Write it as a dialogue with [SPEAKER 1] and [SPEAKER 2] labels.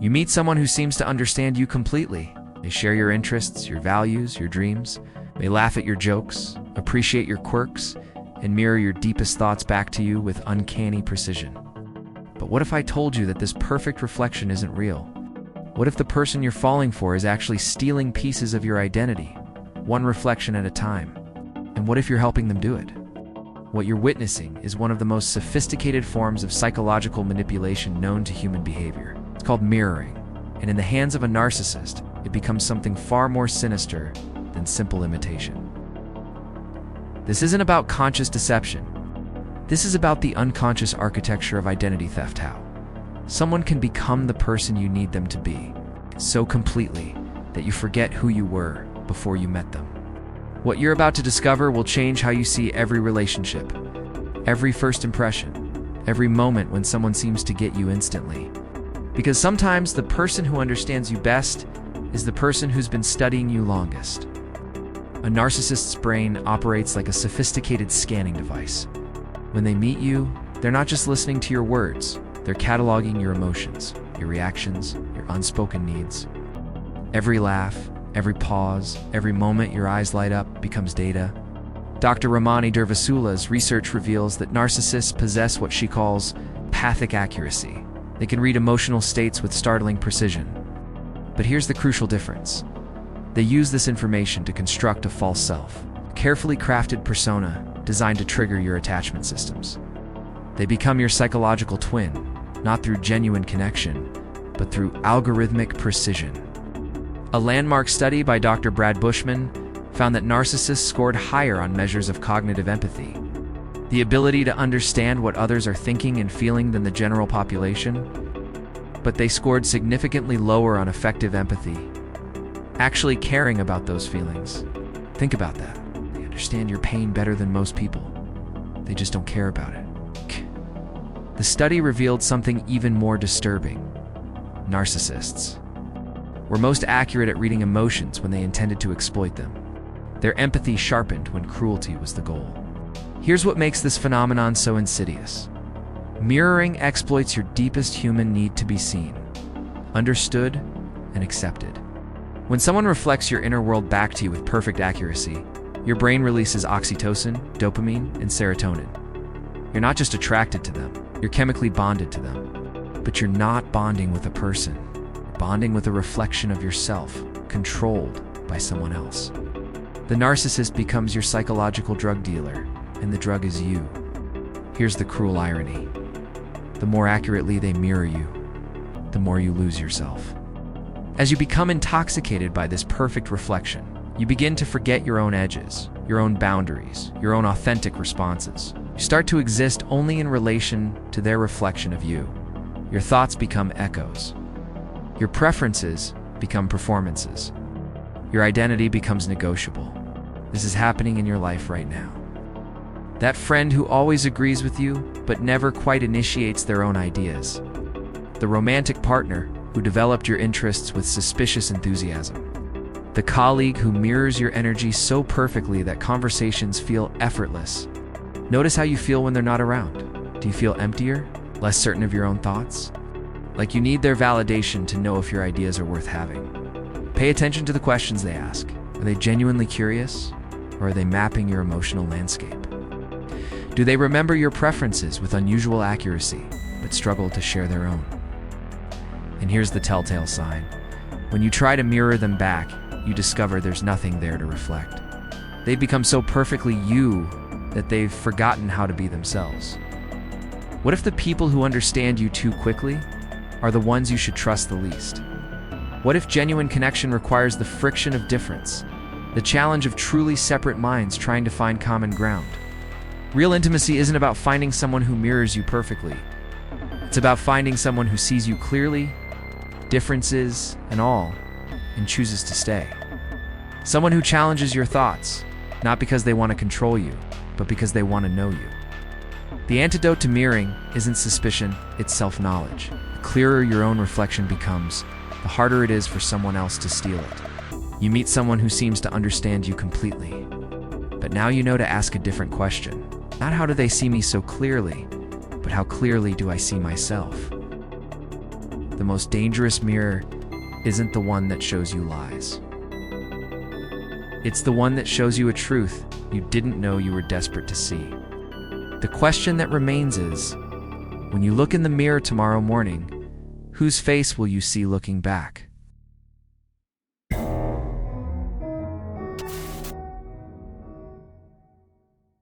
[SPEAKER 1] You meet someone who seems to understand you completely. They share your interests, your values, your dreams. They laugh at your jokes, appreciate your quirks, and mirror your deepest thoughts back to you with uncanny precision. But what if I told you that this perfect reflection isn't real? What if the person you're falling for is actually stealing pieces of your identity, one reflection at a time? And what if you're helping them do it? What you're witnessing is one of the most sophisticated forms of psychological manipulation known to human behavior. It's called mirroring, and in the hands of a narcissist, it becomes something far more sinister than simple imitation. This isn't about conscious deception. This is about the unconscious architecture of identity theft. How someone can become the person you need them to be so completely that you forget who you were before you met them. What you're about to discover will change how you see every relationship, every first impression, every moment when someone seems to get you instantly. Because sometimes the person who understands you best is the person who's been studying you longest. A narcissist's brain operates like a sophisticated scanning device. When they meet you, they're not just listening to your words, they're cataloging your emotions, your reactions, your unspoken needs. Every laugh, every pause, every moment your eyes light up becomes data. Dr. Ramani Durvasula's research reveals that narcissists possess what she calls pathic accuracy. They can read emotional states with startling precision. But here's the crucial difference. They use this information to construct a false self, a carefully crafted persona designed to trigger your attachment systems. They become your psychological twin, not through genuine connection, but through algorithmic precision. A landmark study by Dr. Brad Bushman found that narcissists scored higher on measures of cognitive empathy, the ability to understand what others are thinking and feeling than the general population, but they scored significantly lower on affective empathy, actually caring about those feelings. Think about that. They understand your pain better than most people. They just don't care about it. The study revealed something even more disturbing. Narcissists were most accurate at reading emotions when they intended to exploit them. Their empathy sharpened when cruelty was the goal. Here's what makes this phenomenon so insidious. Mirroring exploits your deepest human need to be seen, understood, and accepted. When someone reflects your inner world back to you with perfect accuracy, your brain releases oxytocin, dopamine, and serotonin. You're not just attracted to them, you're chemically bonded to them. But you're not bonding with a person. You're bonding with a reflection of yourself, controlled by someone else. The narcissist becomes your psychological drug dealer, and the drug is you. Here's the cruel irony. The more accurately they mirror you, the more you lose yourself. As you become intoxicated by this perfect reflection, you begin to forget your own edges, your own boundaries, your own authentic responses. You start to exist only in relation to their reflection of you. Your thoughts become echoes. Your preferences become performances. Your identity becomes negotiable. This is happening in your life right now. That friend who always agrees with you, but never quite initiates their own ideas. The romantic partner who developed your interests with suspicious enthusiasm. The colleague who mirrors your energy so perfectly that conversations feel effortless. Notice how you feel when they're not around. Do you feel emptier, less certain of your own thoughts? Like you need their validation to know if your ideas are worth having. Pay attention to the questions they ask. Are they genuinely curious, or are they mapping your emotional landscape? Do they remember your preferences with unusual accuracy, but struggle to share their own? And here's the telltale sign. When you try to mirror them back, you discover there's nothing there to reflect. They've become so perfectly you that they've forgotten how to be themselves. What if the people who understand you too quickly are the ones you should trust the least? What if genuine connection requires the friction of difference, the challenge of truly separate minds trying to find common ground? Real intimacy isn't about finding someone who mirrors you perfectly. It's about finding someone who sees you clearly, differences and all, and chooses to stay. Someone who challenges your thoughts, not because they want to control you, but because they want to know you. The antidote to mirroring isn't suspicion, it's self-knowledge. The clearer your own reflection becomes, the harder it is for someone else to steal it. You meet someone who seems to understand you completely. But now you know to ask a different question. Not how do they see me so clearly, but how clearly do I see myself? the most dangerous mirror isn't the one that shows you lies. It's the one that shows you a truth you didn't know you were desperate to see. The question that remains is, when you look in the mirror tomorrow morning, whose face will you see looking back?